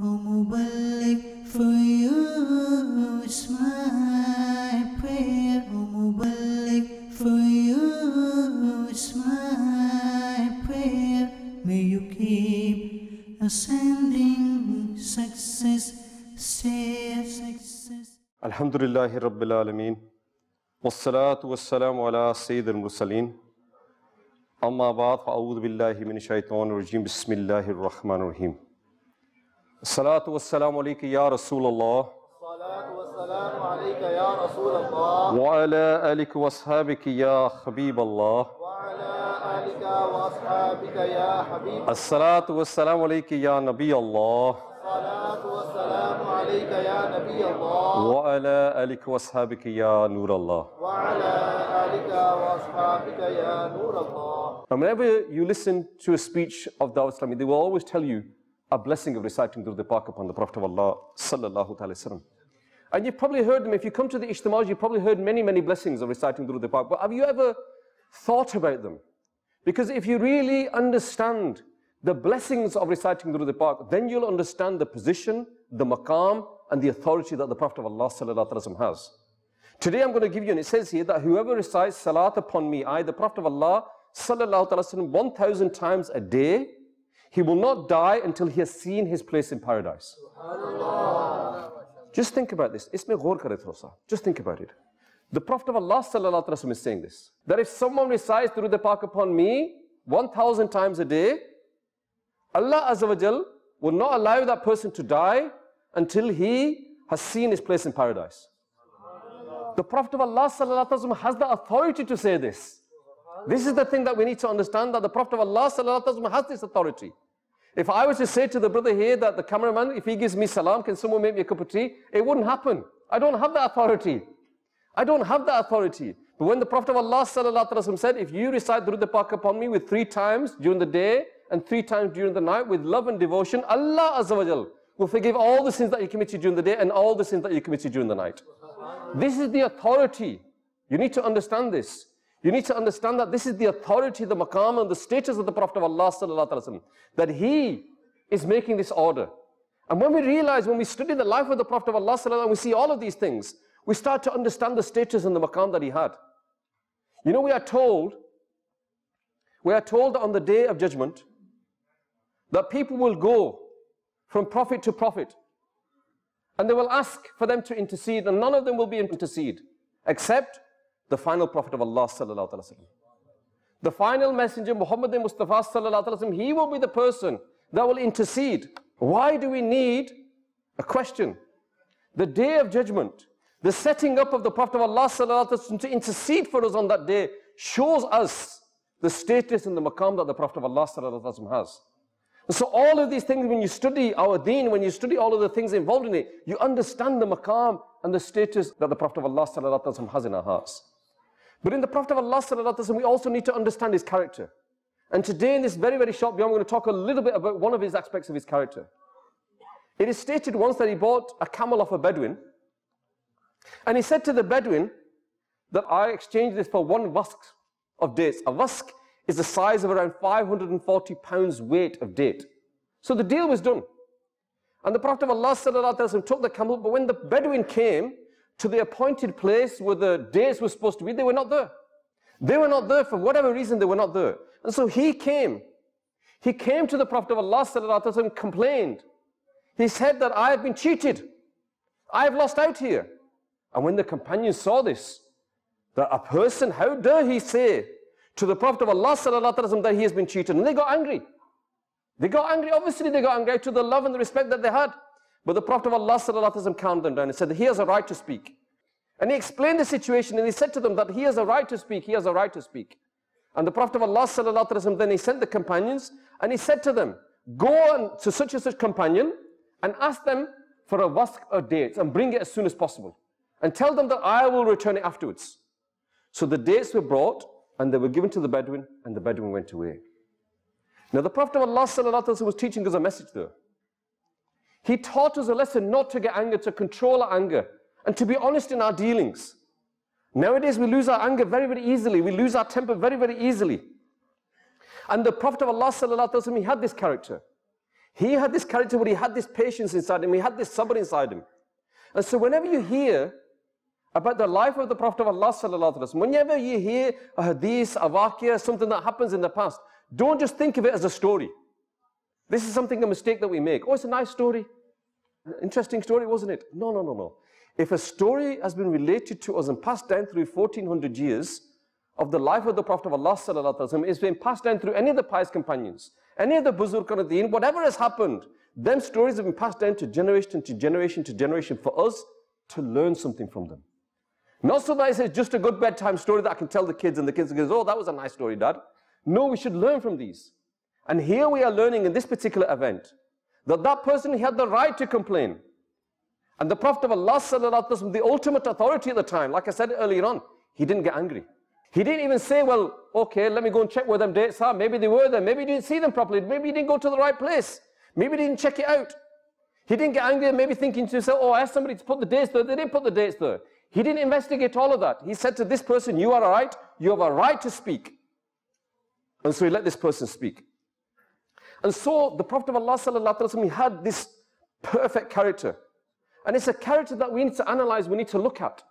O Muballigh, for you is my prayer. O Muballigh, for you is my prayer. May you keep ascending success, stay success. Alhamdulillahi Rabbil Alameen. Wassalatu wassalamu ala Sayyidil Mursaleen. Amma ba'd, fa'a'udhu billahi min shaitanir rajim. Bismillahir Rahmanir Rahim. Salatu wassalamu alayka ya Rasulallah. Salatu wassalamu alayka ya Rasulallah. Wa ala alika wa ashabika ya Habiballah. Wa ala alika wa ashabika ya Habib. As-salatu wassalamu alayka ya Nabi Allah. Salatu wassalamu alayka ya Nabi Allah. Wa ala alika wa ashabika ya Nur Allah. Wa ala alika wa ashabika ya Nur Allah. And whenever you listen to a speech of Dawah Islami, they will always tell you a blessing of reciting Durud Pak upon the Prophet of Allah sallallahu alaihi wasallam. And you've probably heard them. If you come to the Ijtima'at, you've probably heard many blessings of reciting Durud Pak. But have you ever thought about them? Because if you really understand the blessings of reciting Durud Pak, then you'll understand the position, the maqam, and the authority that the Prophet of Allah sallallahu alaihi wasallam has. Today I'm going to give you, and it says here that whoever recites salat upon me, I, the Prophet of Allah sallallahu alaihi wasallam, 1,000 times a day, he will not die until he has seen his place in paradise. Just think about this. Just think about it. The Prophet of Allah sallallahu alaihi wasallam is saying this, that if someone recites Durud Pak upon me 1,000 times a day, Allah Azza wa Jal will not allow that person to die until he has seen his place in paradise. The Prophet of Allah sallallahu alaihi wasallam has the authority to say this. This is the thing that we need to understand, that the Prophet of Allah sallallahu alaihi wasallam has this authority. If I was to say to the brother here that the cameraman, if he gives me salam, can someone make me a cup of tea? It wouldn't happen. I don't have that authority. I don't have that authority. But when the Prophet of Allah sallallahu alaihi wasallam said, if you recite Durud Pak upon me with 3 times during the day and 3 times during the night with love and devotion, Allah Azza wa Jal will forgive all the sins that you committed during the day and all the sins that you committed during the night. This is the authority. You need to understand this. You need to understand that this is the authority, the maqam and the status of the Prophet of Allah sallallahu alaihi wasallam, that he is making this order. And when we realize, when we study the life of the Prophet of Allah sallallahu alaihi wasallam, we see all of these things, we start to understand the status and the maqam that he had. You know, we are told on the day of judgment that people will go from prophet to prophet and they will ask for them to intercede, and none of them will be intercede except the final Prophet of Allah sallallahu alaihi wasallam. The final messenger, Muhammad Mustafa sallallahu alaihi wasallam, he will be the person that will intercede. Why do we need a question? The day of judgment, the setting up of the Prophet of Allah sallallahu alaihi wasallam to intercede for us on that day shows us the status and the maqam that the Prophet of Allah sallallahu alaihi wasallam has. And so all of these things, when you study our deen, when you study all of the things involved in it, you understand the maqam and the status that the Prophet of Allah sallallahu alaihi wasallam has in our hearts. But in the Prophet of Allah sallallahu alaihi wasallam, we also need to understand his character. And today in this very short video, I'm going to talk a little bit about one of his aspects of his character. It is stated once that he bought a camel off a Bedouin, and he said to the Bedouin that I exchanged this for 1 wask of dates. A wask is the size of around 540 pounds weight of date. So the deal was done. And the Prophet of Allah sallallahu alaihi wasallam took the camel, but when the Bedouin came to the appointed place where the dates were supposed to be, they were not there. They were not there for whatever reason, they were not there. And so he came to the Prophet of Allah sallallahu alaihi wasallam, complained. He said that I have been cheated. I have lost out here. And when the companions saw this, that a person, how dare he say to the Prophet of Allah sallallahu alaihi wasallam that he has been cheated, and they got angry. They got angry, obviously they got angry to the love and the respect that they had. But the Prophet of Allah sallallahu alaihi wasallam calmed them down and said that he has a right to speak. And he explained the situation and he said to them that he has a right to speak, he has a right to speak. And the Prophet of Allah sallallahu alaihi wasallam, then he sent the companions and he said to them, go on to such and such companion and ask them for a wask of dates and bring it as soon as possible. And tell them that I will return it afterwards. So the dates were brought and they were given to the Bedouin, and the Bedouin went away. Now the Prophet of Allah sallallahu alaihi wasallam was teaching us a message there. He taught us a lesson not to get anger, to control our anger, and to be honest in our dealings. Nowadays we lose our anger very easily. We lose our temper very easily. And the Prophet of Allah sallallahu alaihi wasallam, he had this character. He had this character where he had this patience inside him, he had this sabr inside him. And so whenever you hear about the life of the Prophet of Allah sallallahu alaihi wasallam, whenever you hear a hadith, a waqiyah, something that happens in the past, don't just think of it as a story. This is a mistake that we make. Oh, it's a nice story. Interesting story, wasn't it? No, no, no, no. If a story has been related to us and passed down through 1400 years of the life of the Prophet of Allah sallallahu alaihi wasallam, it's been passed down through any of the pious companions, any of the Buzurg al Deen, whatever has happened, them stories have been passed down to generation to generation to generation for us to learn something from them. Not so that it's just a good bedtime story that I can tell the kids and the kids go, oh, that was a nice story, Dad. No, we should learn from these. And here we are learning in this particular event that that person had the right to complain. And the Prophet of Allah sallallahu alaihi wasallam, the ultimate authority at the time, like I said earlier on, he didn't get angry. He didn't even say, well, okay, let me go and check where them dates are. Maybe they were there. Maybe he didn't see them properly. Maybe he didn't go to the right place. Maybe he didn't check it out. He didn't get angry and maybe thinking to himself, oh, I asked somebody to put the dates there. They didn't put the dates there. He didn't investigate all of that. He said to this person, you are all right. You have a right to speak. And so he let this person speak. And so the Prophet of Allah sallallahu alaihi wasallam, he had this perfect character. And it's a character that we need to analyze, we need to look at.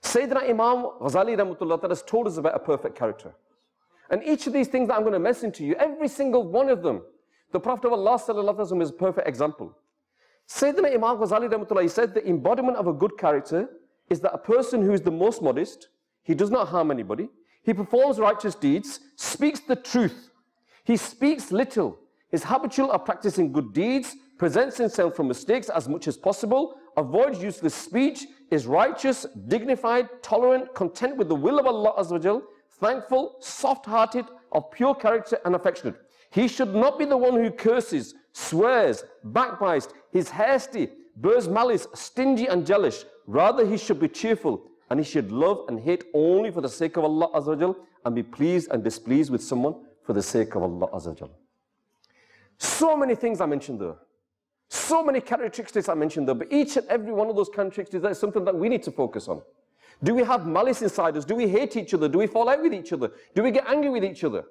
Sayyidina Imam Ghazali rahmatullah ta'ala has told us about a perfect character. And each of these things that I'm going to mention to you, every single one of them, the Prophet of Allah sallallahu alaihi wasallam is a perfect example. Sayyidina Imam Ghazali rahmatullah, he said the embodiment of a good character is that a person who is the most modest, he does not harm anybody, he performs righteous deeds, speaks the truth, he speaks little, is habitual of practicing good deeds, presents himself from mistakes as much as possible, avoids useless speech, is righteous, dignified, tolerant, content with the will of Allah Azza wa Jal, thankful, soft-hearted, of pure character and affectionate. He should not be the one who curses, swears, backbites, is hasty, bears malice, stingy and jealous. Rather, he should be cheerful, and he should love and hate only for the sake of Allah Azza wa Jal, and be pleased and displeased with someone for the sake of Allah Azza wa Jal. So many things I mentioned there. So many characteristics I mentioned there, but each and every one of those characteristics, that is something that we need to focus on. Do we have malice inside us? Do we hate each other? Do we fall out with each other? Do we get angry with each other?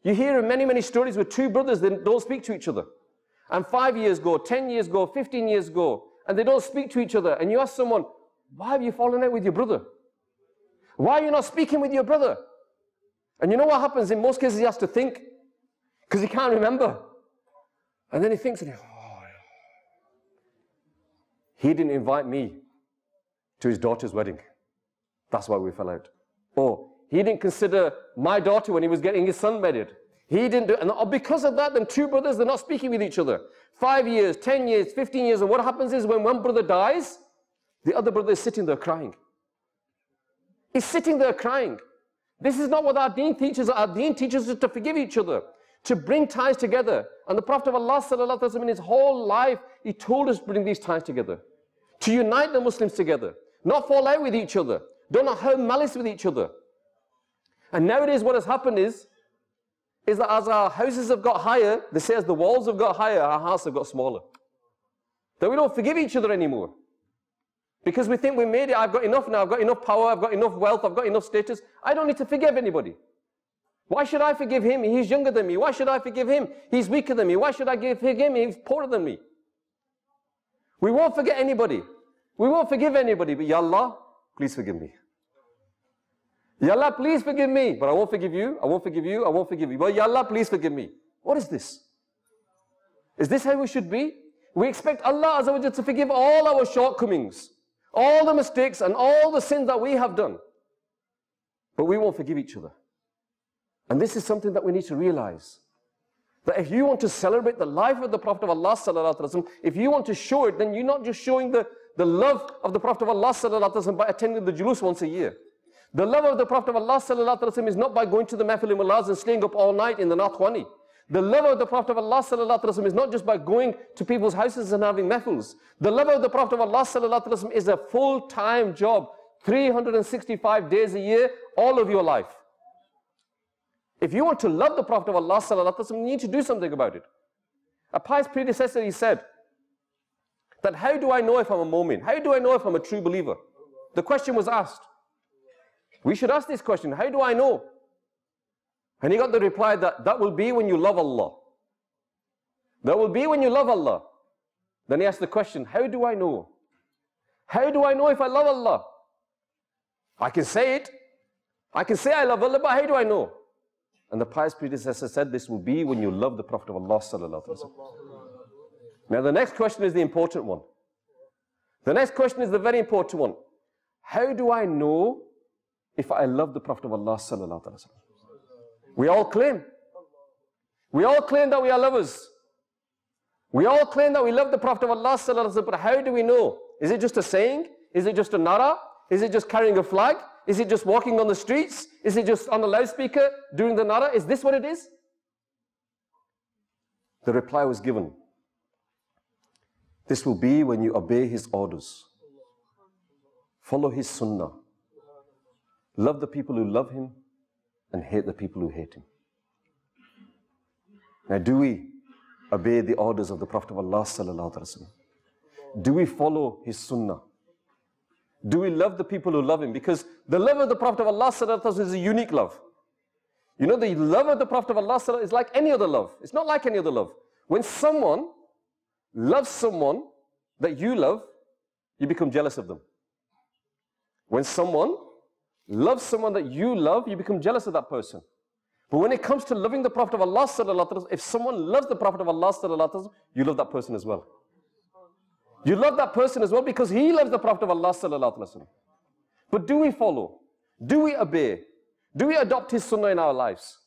You hear many, many stories with two brothers that don't speak to each other. And 5 years go, 10 years go, 15 years go, and they don't speak to each other. And you ask someone, why have you fallen out with your brother? Why are you not speaking with your brother? And you know what happens? In most cases, he has to think, because he can't remember. And then he thinks, he didn't invite me to his daughter's wedding. That's why we fell out. Or he didn't consider my daughter when he was getting his son married. He didn't do, and because of that, them two brothers, they're not speaking with each other. 5 years, 10 years, 15 years, and what happens is when one brother dies, the other brother is sitting there crying. He's sitting there crying. This is not what our deen teaches. Our deen teaches us to forgive each other, to bring ties together. And the Prophet of Allah sallallahu alaihi wasallam, in his whole life, he told us to bring these ties together, to unite the Muslims together, not fall out with each other, do not have malice with each other. And nowadays what has happened is that as our houses have got higher, they say as the walls have got higher, our hearts have got smaller. That we don't forgive each other anymore. Because we think we made it, I've got enough now, I've got enough power, I've got enough wealth, I've got enough status, I don't need to forgive anybody. Why should I forgive him? He's younger than me. Why should I forgive him? He's weaker than me. Why should I forgive him? He's poorer than me. We won't forget anybody. We won't forgive anybody, but Ya Allah, please forgive me. Ya Allah, please forgive me, but I won't forgive you, I won't forgive you, I won't forgive you. But Ya Allah, please forgive me. What is this? Is this how we should be? We expect Allah Azza wa Jalla to forgive all our shortcomings, all the mistakes and all the sins that we have done. But we won't forgive each other. And this is something that we need to realize. That if you want to celebrate the life of the Prophet of Allah sallallahu alaihi wasallam, if you want to show it, then you're not just showing the love of the Prophet of Allah sallallahu alaihi wasallam by attending the julus once a year. The love of the Prophet of Allah sallallahu alaihi wasallam is not by going to the Mahfil Mullahs and staying up all night in the Nathwani. The love of the Prophet of Allah sallallahu alaihi wasallam is not just by going to people's houses and having mahfils. The love of the Prophet of Allah sallallahu alaihi wasallam is a full-time job, 365 days a year, all of your life. If you want to love the Prophet of Allah sallallahu alaihi wasallam, you need to do something about it. A pious predecessor, he said, that how do I know if I'm a mu'min? How do I know if I'm a true believer? The question was asked. We should ask this question, how do I know? And he got the reply that will be when you love Allah. That will be when you love Allah. Then he asked the question, how do I know? How do I know if I love Allah? I can say it. I can say I love Allah, but how do I know? And the pious predecessor said, this will be when you love the Prophet of Allah sallallahu alaihi wasallam. Now the next question is the important one. The next question is the very important one. How do I know if I love the Prophet of Allah sallallahu alaihi wasallam? We all claim. We all claim that we are lovers. We all claim that we love the Prophet of Allah sallallahu alaihi wasallam, but how do we know? Is it just a saying? Is it just a nara? Is it just carrying a flag? Is it just walking on the streets? Is it just on the loudspeaker doing the nara? Is this what it is? The reply was given. This will be when you obey his orders. Follow his sunnah. Love the people who love him and hate the people who hate him. Now, do we obey the orders of the Prophet of Allah sallallahu alaihi wasallam? Do we follow his sunnah? Do we love the people who love him? Because the love of the Prophet of Allah sallallahu alaihi wasallam is a unique love. You know, the love of the Prophet of Allah sallallahu alaihi wasallam is like any other love. It's not like any other love. When someone loves someone that you love, you become jealous of them. When someone loves someone that you love, you become jealous of that person. But when it comes to loving the Prophet of Allah sallallahu alaihi wasallam, if someone loves the Prophet of Allah sallallahu alaihi wasallam, you love that person as well. You love that person as well because he loves the Prophet of Allah sallallahu alaihi wasallam. But do we follow? Do we obey? Do we adopt his sunnah in our lives?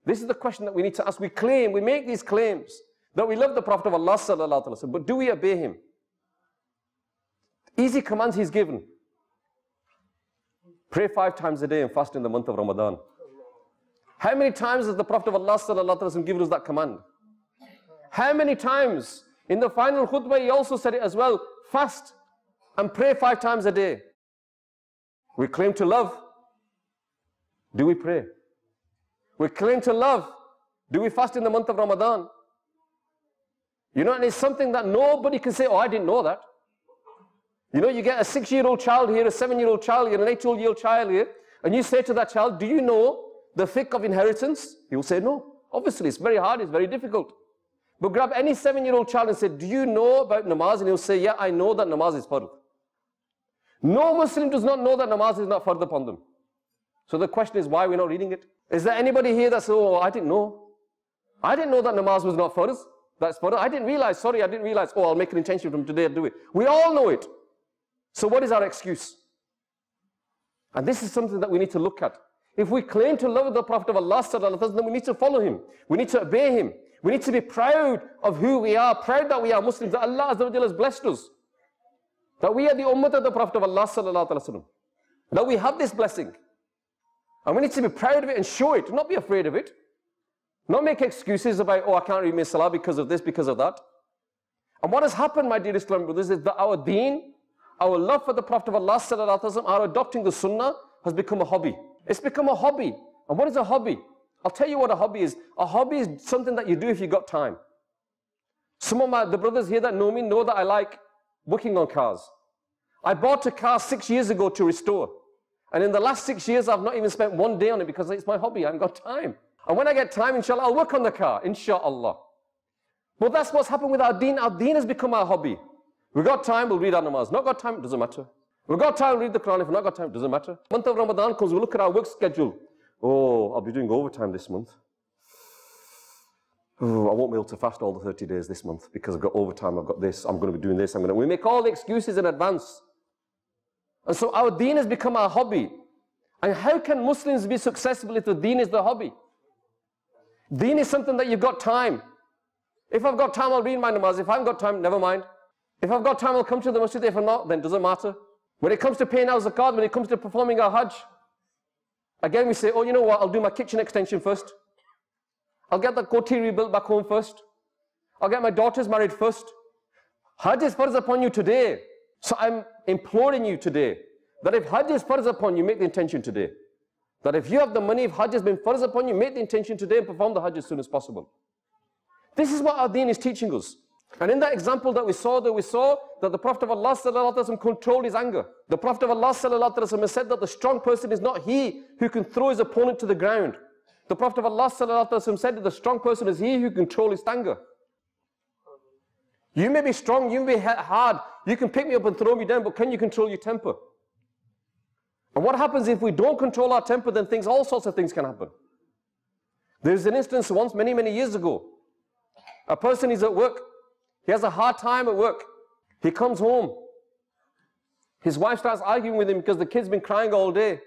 This is the question that we need to ask. We claim, we make these claims that we love the Prophet of Allah sallallahu alaihi wasallam, but do we obey him? Easy commands he's given. Pray 5 times a day and fast in the month of Ramadan. How many times has the Prophet of Allah sallallahu alaihi wasallam given us that command? How many times? In the final khutbah, he also said it as well. Fast and pray 5 times a day. We claim to love. Do we pray? We claim to love. Do we fast in the month of Ramadan? You know, and it's something that nobody can say, oh, I didn't know that. You know, you get a 6-year-old child here, a 7-year-old child here, an 8-year-old child here, and you say to that child, do you know the fiqh of inheritance? He will say, no. Obviously, it's very hard, it's very difficult. But grab any 7-year-old child and say, do you know about namaz? And he'll say, yeah, I know that namaz is fard. No Muslim does not know that namaz is not fard upon them. So the question is, why we're not reading it? Is there anybody here that says, oh, I didn't know. I didn't know that namaz was not fard. That's fard. I didn't realize, sorry, I didn't realize. Oh, I'll make an intention from today to do it. We all know it. So what is our excuse? And this is something that we need to look at. If we claim to love the Prophet of Allah sallallahu alaihi wasallam, then we need to follow him. We need to obey him. We need to be proud of who we are, proud that we are Muslims, that Allah Azza wa Jalla has blessed us. That we are the ummah of the Prophet of Allah sallallahu alaihi wasallam. That we have this blessing. And we need to be proud of it and show it, not be afraid of it. Not make excuses about, oh, I can't read my salah because of this, because of that. And what has happened, my dear Islam brothers, is that our deen, our love for the Prophet of Allah sallallahu alaihi wasallam, our adopting the sunnah has become a hobby. It's become a hobby. And what is a hobby? I'll tell you what a hobby is. A hobby is something that you do if you got time. Some of the brothers here that know me know that I like working on cars. I bought a car 6 years ago to restore. And in the last 6 years, I've not even spent one day on it because it's my hobby. I haven't got time. And when I get time, inshallah, I'll work on the car, inshallah. But that's what's happened with our deen. Our deen has become our hobby. We got time, we'll read our namaz. Not got time, it doesn't matter. We got time, we'll read the Quran. If we not got time, it doesn't matter. Month of Ramadan comes, we look at our work schedule. Oh, I'll be doing overtime this month. Oh, I won't be able to fast all the 30 days this month because I've got overtime, I've got this, I'm going to be doing this, we make all the excuses in advance. And so our deen has become our hobby. And how can Muslims be successful if the deen is the hobby? Deen is something that you've got time. If I've got time, I'll read my namaz. If I haven't got time, never mind. If I've got time, I'll come to the masjid. If I'm not, then it doesn't matter. When it comes to paying our zakat, when it comes to performing our hajj, again we say, oh, you know what, I'll do my kitchen extension first. I'll get the koti rebuilt back home first. I'll get my daughters married first. Hajj is farz upon you today. So I'm imploring you today that if Hajj is farz upon you, make the intention today. That if you have the money, if Hajj has been farz upon you, make the intention today and perform the Hajj as soon as possible. This is what our deen is teaching us. And in that example that we saw that the Prophet of Allah sallallahu alaihi wasallam controlled his anger. The Prophet of Allah sallallahu alaihi wasallam said that the strong person is not he who can throw his opponent to the ground. The Prophet of Allah sallallahu alaihi wasallam said that the strong person is he who can control his anger. You may be strong, you may be hard, you can pick me up and throw me down, but can you control your temper? And what happens if we don't control our temper, then all sorts of things can happen. There's an instance once, many, many years ago. A person is at work. He has a hard time at work. He comes home. His wife starts arguing with him because the kid's been crying all day.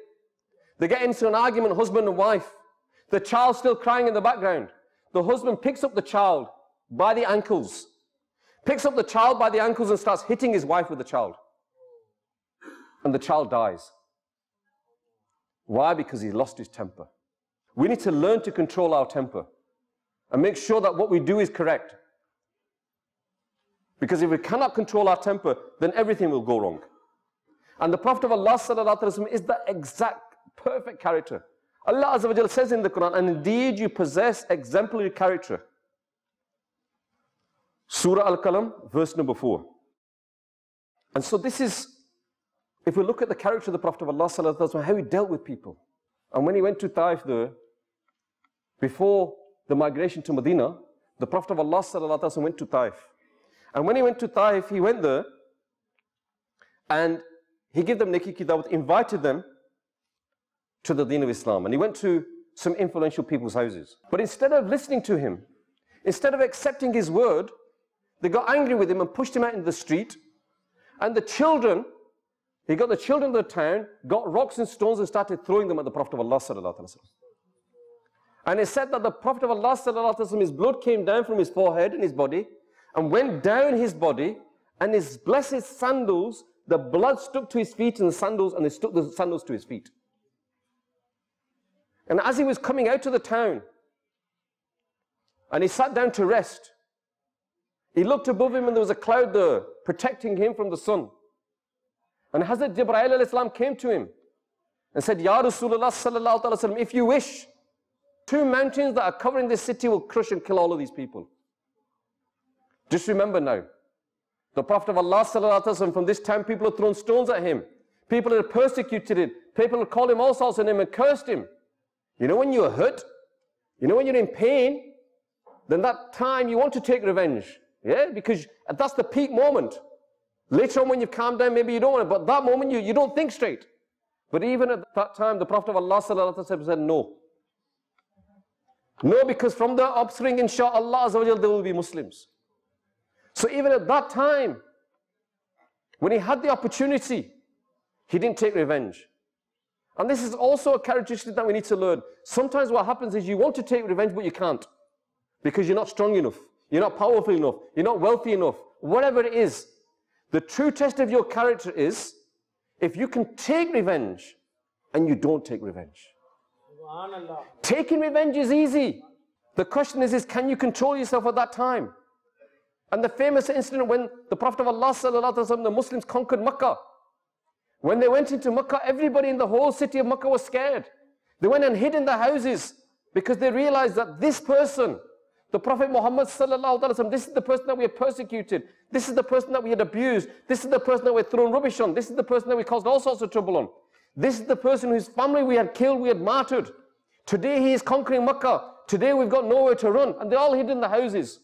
They get into an argument, husband and wife. The child's still crying in the background. The husband picks up the child by the ankles. Picks up the child by the ankles and starts hitting his wife with the child. And the child dies. Why? Because he lost his temper. We need to learn to control our temper and make sure that what we do is correct. Because if we cannot control our temper, then everything will go wrong. And the Prophet of Allah ﷺ is the exact perfect character. Allah Azza wa Jalla says in the Quran, and indeed you possess exemplary character. Surah Al-Qalam, verse number 4. And so this is, if we look at the character of the Prophet of Allah ﷺ, how he dealt with people. And when he went to Taif there, before the migration to Medina, the Prophet of Allah ﷺ went to Taif. And when he went to Taif, he went there and he gave them Neki Ki Dawat, invited them to the Deen of Islam. And he went to some influential people's houses. But instead of listening to him, instead of accepting his word, they got angry with him and pushed him out into the street. And the children, he got the children of the town, got rocks and stones and started throwing them at the Prophet of Allah sallallahu alaihi wasallam. And it said that the Prophet of Allah sallallahu alaihi wasallam, his blood came down from his forehead and his body and went down his body, and his blessed sandals, the blood stuck to his feet and the sandals, and they stuck the sandals to his feet. And as he was coming out of the town, and he sat down to rest, he looked above him and there was a cloud there protecting him from the sun. And Hazrat Jibreel alayhi salam came to him and said, Ya Rasulullah sallallahu alaihi wasallam, if you wish, 2 mountains that are covering this city will crush and kill all of these people. Just remember now, the Prophet of Allah sallallahu alaihi wasallam, from this time people have thrown stones at him. People have persecuted him. People have called him all sorts of names and cursed him. You know when you're hurt, you know when you're in pain, then that time you want to take revenge. Yeah, because that's the peak moment. Later on when you've calmed down, maybe you don't want it, but that moment you don't think straight. But even at that time, the Prophet of Allah sallallahu alaihi wasallam said no. No, because from the offspring, inshaAllah azza wa jal, there will be Muslims. So even at that time, when he had the opportunity, he didn't take revenge. And this is also a characteristic that we need to learn. Sometimes what happens is you want to take revenge, but you can't. Because you're not strong enough. You're not powerful enough. You're not wealthy enough. Whatever it is. The true test of your character is if you can take revenge and you don't take revenge. Taking revenge is easy. The question is can you control yourself at that time? And the famous incident when the Prophet of Allah sallallahu alaihi wasallam, the Muslims conquered Makkah. When they went into Makkah, everybody in the whole city of Makkah was scared. They went and hid in the houses because they realized that this person, the Prophet Muhammad sallallahu alaihi wasallam, this is the person that we had persecuted. This is the person that we had abused. This is the person that we had thrown rubbish on. This is the person that we caused all sorts of trouble on. This is the person whose family we had killed, we had martyred. Today he is conquering Makkah. Today we've got nowhere to run. And they all hid in the houses.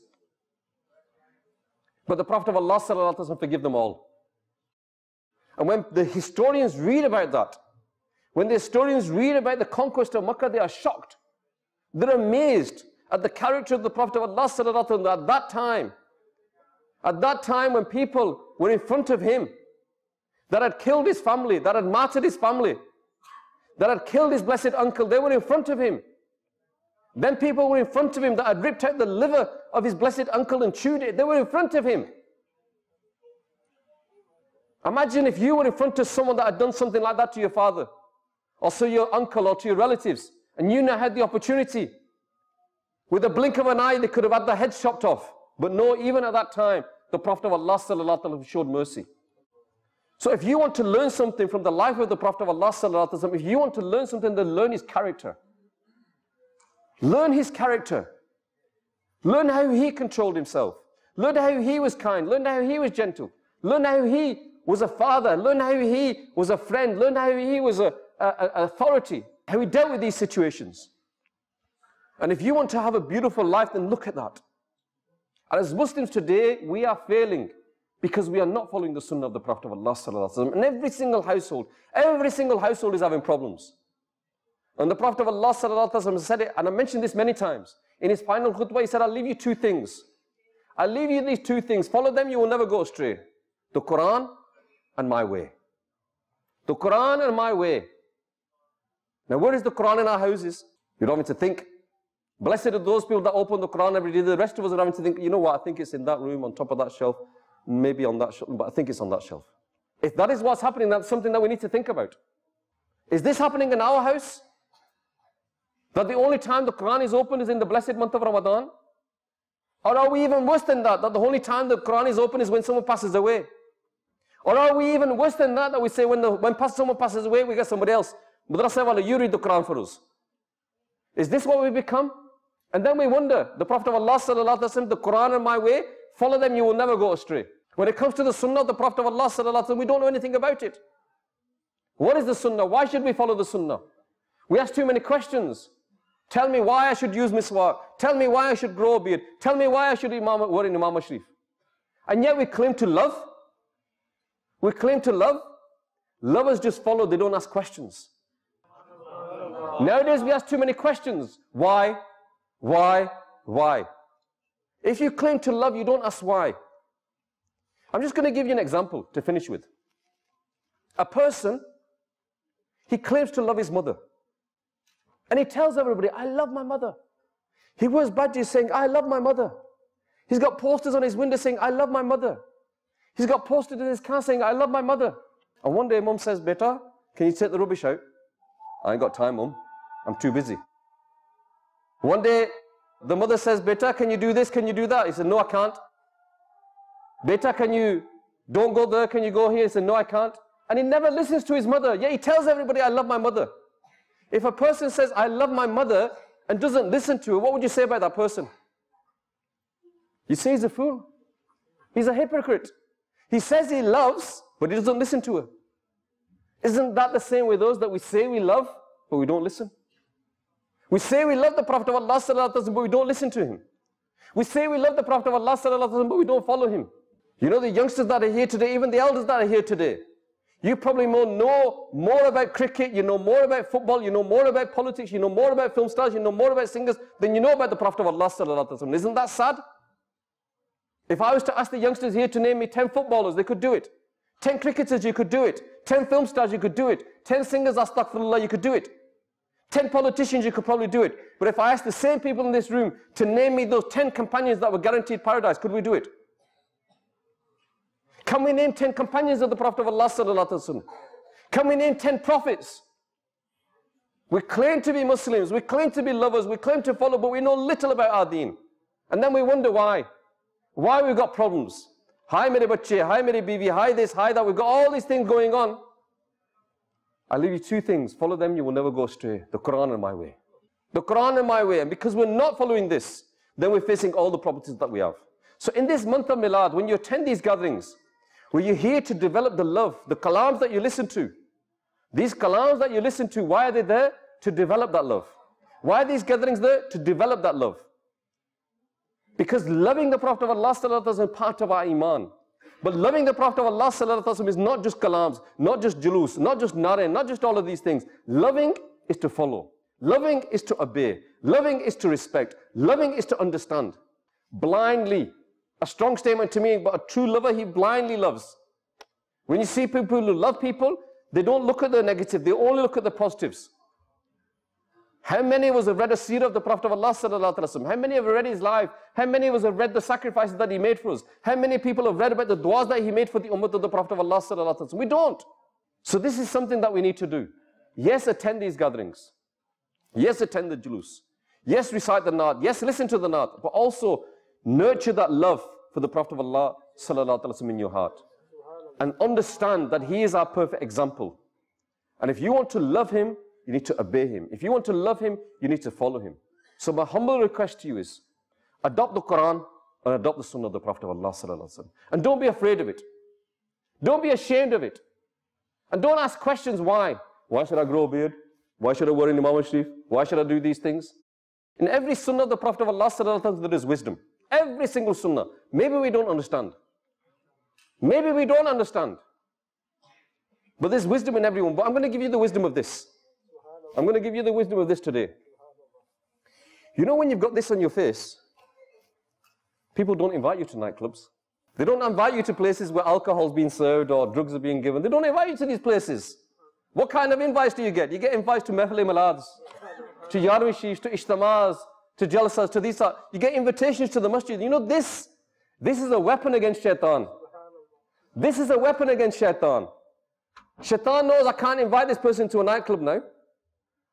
But the Prophet of Allah sallallahu alaihi wasallam forgive them all. And when the historians read about that, when the historians read about the conquest of Makkah, they are shocked. They're amazed at the character of the Prophet of Allah sallallahu alaihi wasallam at that time. At that time when people were in front of him, that had killed his family, that had martyred his family, that had killed his blessed uncle, they were in front of him. Then people were in front of him that had ripped out the liver of his blessed uncle and chewed it. They were in front of him. Imagine if you were in front of someone that had done something like that to your father, or to your uncle, or to your relatives, and you now had the opportunity. With a blink of an eye, they could have had their heads chopped off. But no, even at that time, the Prophet of Allah sallallahu alaihi wasallam showed mercy. So if you want to learn something from the life of the Prophet of Allah sallallahu alaihi wasallam, if you want to learn something, then learn his character. Learn his character. Learn how he controlled himself. Learn how he was kind. Learn how he was gentle. Learn how he was a father. Learn how he was a friend. Learn how he was an authority. How he dealt with these situations. And if you want to have a beautiful life, then look at that. And as Muslims today, we are failing because we are not following the Sunnah of the Prophet of Allah sallallahu alaihi wasallam. And every single household is having problems. And the Prophet of Allah sallallahu alaihi wasallam said it, and I mentioned this many times. In his final khutbah, he said, I'll leave you two things. I'll leave you these two things. Follow them, you will never go astray. The Quran and my way. The Quran and my way. Now, where is the Quran in our houses? You don't have to think. Blessed are those people that open the Quran every day. The rest of us are having to think, you know what, I think it's in that room, on top of that shelf, maybe on that shelf, but I think it's on that shelf. If that is what's happening, that's something that we need to think about. Is this happening in our house? That the only time the Quran is open is in the blessed month of Ramadan? Or are we even worse than that? That the only time the Quran is open is when someone passes away? Or are we even worse than that? That we say when someone passes away, we get somebody else. Madrasa wala, you read the Quran for us. Is this what we become? And then we wonder, the Prophet of Allah sallallahu alaihi wasallam, the Quran and my way, follow them, you will never go astray. When it comes to the Sunnah of the Prophet of Allah sallallahu alaihi wasallam, we don't know anything about it. What is the Sunnah? Why should we follow the Sunnah? We ask too many questions. Tell me why I should use miswak. Tell me why I should grow a beard. Tell me why I should wear in Imam Sharif. And yet we claim to love. We claim to love. Lovers just follow, they don't ask questions. Nowadays we ask too many questions. Why? Why? Why? If you claim to love, you don't ask why. I'm just going to give you an example to finish with. A person, he claims to love his mother. And he tells everybody, I love my mother. He wears badges saying, I love my mother. He's got posters on his window saying, I love my mother. He's got posters in his car saying, I love my mother. And one day Mum says, Beta, can you take the rubbish out? I ain't got time, Mum. I'm too busy. One day the mother says, Beta, can you do this? Can you do that? He said, no, I can't. Beta, don't go there, can you go here? He said, no, I can't. And he never listens to his mother. Yeah, he tells everybody, I love my mother. If a person says, I love my mother, and doesn't listen to her, what would you say about that person? You say he's a fool. He's a hypocrite. He says he loves, but he doesn't listen to her. Isn't that the same with those that we say we love, but we don't listen? We say we love the Prophet of Allah sallallahu alaihi wasallam, but we don't listen to him. We say we love the Prophet of Allah sallallahu alaihi wasallam, but we don't follow him. You know, the youngsters that are here today, even the elders that are here today, you probably know more about cricket, you know more about football, you know more about politics, you know more about film stars, you know more about singers than you know about the Prophet of Allah sallallahu alaihi wasallam. Isn't that sad? If I was to ask the youngsters here to name me 10 footballers, they could do it. 10 cricketers, you could do it. 10 film stars, you could do it. 10 singers, astaghfirullah, you could do it. 10 politicians, you could probably do it. But if I asked the same people in this room to name me those 10 companions that were guaranteed paradise, could we do it? Can we name 10 companions of the Prophet of Allah sallallahu alaihi wasallam? Can we name 10 prophets? We claim to be Muslims, we claim to be lovers, we claim to follow, but we know little about our deen. And then we wonder why. Why we've got problems. Hi mere bache, hi mere bibi, hi this, hi that. We've got all these things going on. I'll leave you two things. Follow them, you will never go astray. The Quran and my way. The Quran and my way. And because we're not following this, then we're facing all the problems that we have. So in this month of Milad, when you attend these gatherings, where you're here to develop the love, the kalams that you listen to, these kalams that you listen to, why are they there? To develop that love. Why are these gatherings there? To develop that love. Because loving the Prophet of Allah sallallahu alaihi wasallam is part of our iman. But loving the Prophet of Allah sallallahu alaihi wasallam is not just kalams, not just julus, not just nare, not just all of these things. Loving is to follow. Loving is to obey. Loving is to respect. Loving is to understand. Blindly. A strong statement to me, but a true lover, he blindly loves. When you see people who love people, they don't look at the negative, they only look at the positives. How many of us have read a seerah of the Prophet of Allah sallallahu alaihi wasallam? How many have read his life? How many of us have read the sacrifices that he made for us? How many people have read about the du'as that he made for the ummah of the Prophet of Allah sallallahu alaihi wasallam? We don't. So this is something that we need to do. Yes, attend these gatherings. Yes, attend the julus. Yes, recite the naat. Yes, listen to the naat. But also nurture that love for the Prophet of Allah sallallahu alaihi wasallam in your heart. And understand that he is our perfect example. And if you want to love him, you need to obey him. If you want to love him, you need to follow him. So my humble request to you is, adopt the Quran and adopt the Sunnah of the Prophet of Allah sallallahu alaihi wasallam. And don't be afraid of it. Don't be ashamed of it. And don't ask questions why. Why should I grow a beard? Why should I wear in Imam Sharif? Why should I do these things? In every Sunnah of the Prophet of Allah sallallahu alaihi wasallam, there is wisdom. Every single sunnah. Maybe we don't understand. Maybe we don't understand. But there's wisdom in everyone. But I'm going to give you the wisdom of this. I'm going to give you the wisdom of this today. You know when you've got this on your face, people don't invite you to nightclubs. They don't invite you to places where alcohol's being served or drugs are being given. They don't invite you to these places. What kind of invites do you get? You get invites to Mehli Malads, to Yarwi Shifs, to Ishtamaz, to Jalsas, to these. You get invitations to the masjid. You know this is a weapon against shaitan. This is a weapon against shaitan. Shaitan knows I can't invite this person to a nightclub now.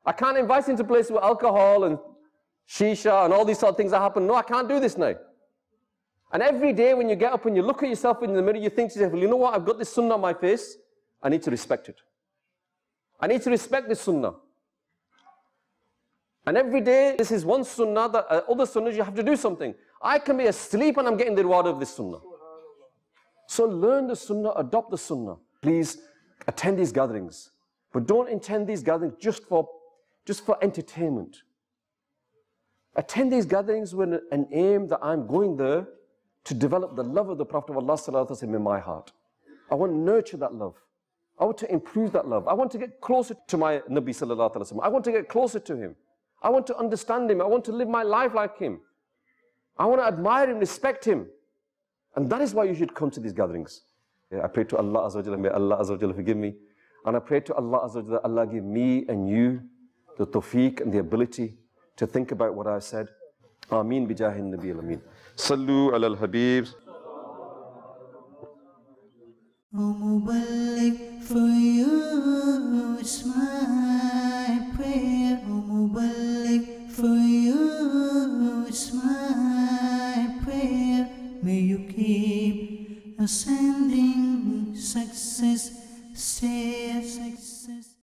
I can't invite him to places with alcohol and shisha and all these sort of things that happen. No, I can't do this now. And every day when you get up and you look at yourself in the mirror, you think to yourself, well, you know what, I've got this sunnah on my face. I need to respect it. I need to respect this sunnah. And every day, this is one sunnah, that other sunnahs, you have to do something. I can be asleep and I'm getting the reward of this sunnah. So learn the sunnah, adopt the sunnah. Please attend these gatherings. But don't attend these gatherings just for entertainment. Attend these gatherings with an aim that I'm going there to develop the love of the Prophet of Allah sallallahu alaihi wasallam in my heart. I want to nurture that love. I want to improve that love. I want to get closer to my Nabi sallallahu alaihi wasallam. I want to get closer to him. I want to understand him. I want to live my life like him. I want to admire him, respect him. And that is why you should come to these gatherings. I pray to Allah Azza wa Jalla, may Allah Azza wa Jalla forgive me. And I pray to Allah Azza wa Jalla, Allah give me and you the tawfiq and the ability to think about what I've said. Ameen bijahin Nabi al-Amin. Sallu ala al-Habib. O Muballigh, for you is my prayer. O Muballigh, for you is my prayer. May you keep ascending success, stay success.